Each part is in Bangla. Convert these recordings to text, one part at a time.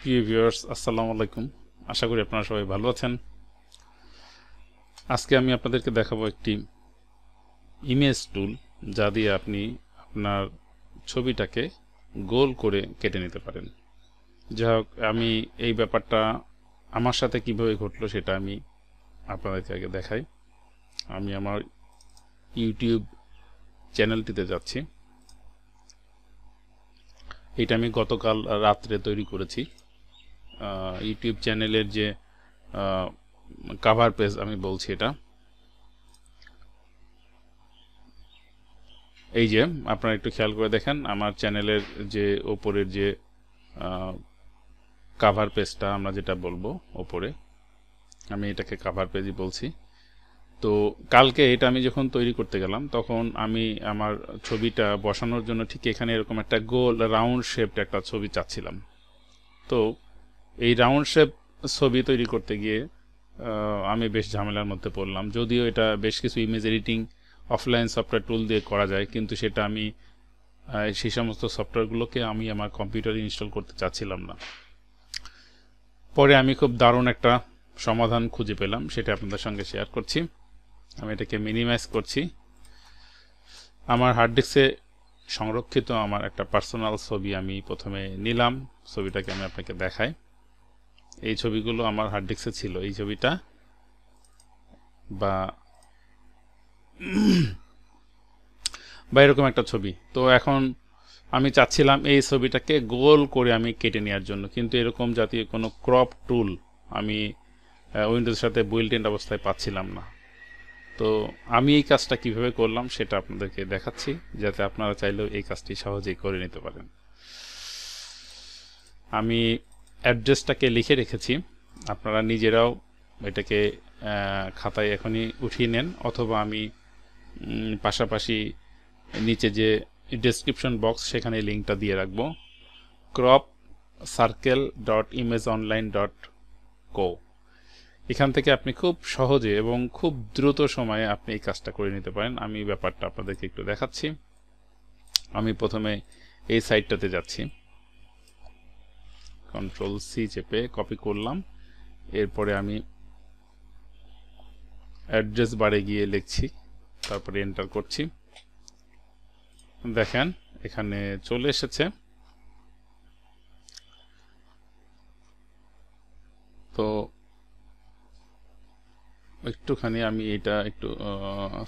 প্রিয় ভিউয়ার্স, আসসালামু আলাইকুম। আশা করি আপনারা সবাই ভালো আছেন। আজকে আমি আপনাদেরকে দেখাবো একটি ইমেজ টুল, যা দিয়ে আপনি আপনার ছবিটাকে গোল করে কেটে নিতে পারেন। যাই হোক, আমি এই ব্যাপারটা আমার সাথে কিভাবে ঘটলো সেটা আমি আপনাদেরকে আগে দেখাই। আমি আমার ইউটিউব চ্যানেলটিতে যাচ্ছি। এটা আমি গতকাল রাত্রে তৈরি করেছি। ইউটিউব চ্যানেলের যে কাভার পেজ আমি বলছি, এটা এই যে আপনারা একটু খেয়াল করে দেখেন আমার চ্যানেলের যে ওপরের যে কাভার পেজটা আমরা যেটা বলবো ওপরে, আমি এটাকে কাভার পেজই বলছি। তো কালকে এটা আমি যখন তৈরি করতে গেলাম তখন আমি আমার ছবিটা বসানোর জন্য ঠিক এখানে এরকম একটা গোল রাউন্ড শেপড একটা ছবি চাচ্ছিলাম। তো এই রাউন্ড শেপ ছবি তৈরি করতে গিয়ে আমি বেশ ঝামেলার মধ্যে পড়লাম। যদিও এটা বেশ কিছু image editing offline software tool দিয়ে করা যায়, কিন্তু সেটা আমি সেই সমস্ত সফটওয়্যারগুলোকে আমি আমার কম্পিউটারে ইনস্টল করতে চাচ্ছিলাম না। পরে আমি খুব দারুণ একটা সমাধান খুঁজে পেলাম, সেটা আপনাদের সঙ্গে শেয়ার করছি। আমি এটাকে মিনিমাইজ করছি। আমার হার্ড ডিস্কে সংরক্ষিত আমার একটা পার্সোনাল ছবি আমি প্রথমে নিলাম। ছবিটাকে আমি আপনাকে দেখাই। এই ছবিগুলো আমার হার্ড ডিস্কে ছিল, এই ছবিটা বা এরকম একটা ছবি। তো এখন আমি চাচ্ছিলাম এই ছবিটাকে গোল করে আমি কেটে নেওয়ার জন্য, কিন্তু এরকম জাতীয় কোনো ক্রপ টুল আমি উইন্ডোজের সাথে বুইল্ট ইন অবস্থায় পাচ্ছিলাম না। তো আমি এই কাজটা কিভাবে করলাম সেটা আপনাদেরকে দেখাচ্ছি, যাতে আপনারা চাইলেও এই কাজটি সহজেই করে নিতে পারেন। আমি অ্যাড্রেসটাকে লিখে রেখেছি, আপনারা নিজেরাও এটাকে খাতায় এখনই উঠিয়ে নেন, অথবা আমি পাশাপাশি নিচে যে ডেসক্রিপশন বক্স সেখানে লিঙ্কটা দিয়ে রাখবো, cropcircle.imageonline.co। এখান থেকে আপনি খুব সহজে এবং খুব দ্রুত সময়ে আপনি এই কাজটা করে নিতে পারেন। আমি ব্যাপারটা আপনাদেরকে একটু দেখাচ্ছি। আমি প্রথমে এই সাইটটাতে যাচ্ছি, Ctrl+C চেপে কপি করলাম। এরপরে আমি অ্যাড্রেস বারে গিয়ে লিখছি, তারপরে এন্টার করছি। দেখেন এখানে চলে এসেছে। তো একটুখানি আমি এটা একটু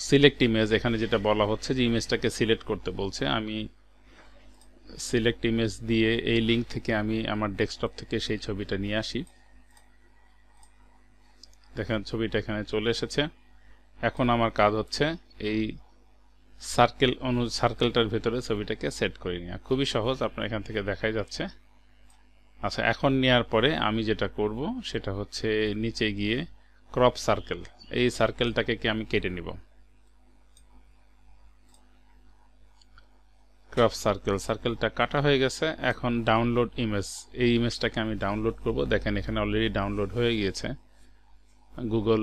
সিলেক্ট ইমেজ, এখানে যেটা বলা হচ্ছে যে ইমেজটাকে সিলেক্ট করতে বলছে, আমি সিলেক্ট ইমেজ দিয়ে এই লিঙ্ক থেকে আমি আমার ডেস্কটপ থেকে সেই ছবিটা নিয়ে আসি। দেখেন ছবিটা এখানে চলে এসেছে। এখন আমার কাজ হচ্ছে এই সার্কেলটার ভেতরে ছবিটাকে সেট করে নেওয়া। খুবই সহজ, আপনার এখান থেকে দেখাই যাচ্ছে। আচ্ছা, এখন নেওয়ার পরে আমি যেটা করব সেটা হচ্ছে নিচে গিয়ে ক্রপ সার্কেল, এই সার্কেলটাকে কি আমি কেটে নিব। ক্রপ সার্কেলটা কাটা হয়ে গেছে। এখন ডাউনলোড ইমেজ, এই ইমেজটাকে আমি ডাউনলোড করব। দেখেন এখানে অলরেডি ডাউনলোড হয়ে গিয়েছে গুগল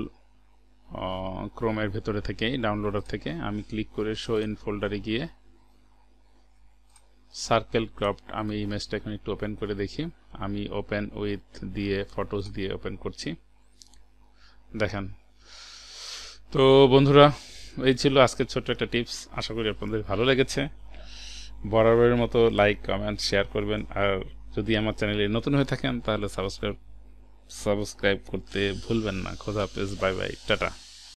ক্রোমের ভেতরে থেকে, ডাউনলোডার থেকে। আমি ক্লিক করে শো ইন ফোল্ডারে গিয়ে সার্কেল ক্রপড, আমি ইমেজটা এখন একটু ওপেন করে দেখি। আমি ওপেন উইথ দিয়ে ফটোস দিয়ে ওপেন করছি। দেখেন। তো বন্ধুরা, এই ছিল আজকের ছোট্ট একটা টিপস। আশা করি আপনাদের ভালো লেগেছে। বরাবরের মতো লাইক, কমেন্ট, শেয়ার করবেন। আর যদি আমার চ্যানেলে নতুন হয়ে থাকেন তাহলে সাবস্ক্রাইব করতে ভুলবেন না। খোদা হাফেজ, বাই বাই, টাটা।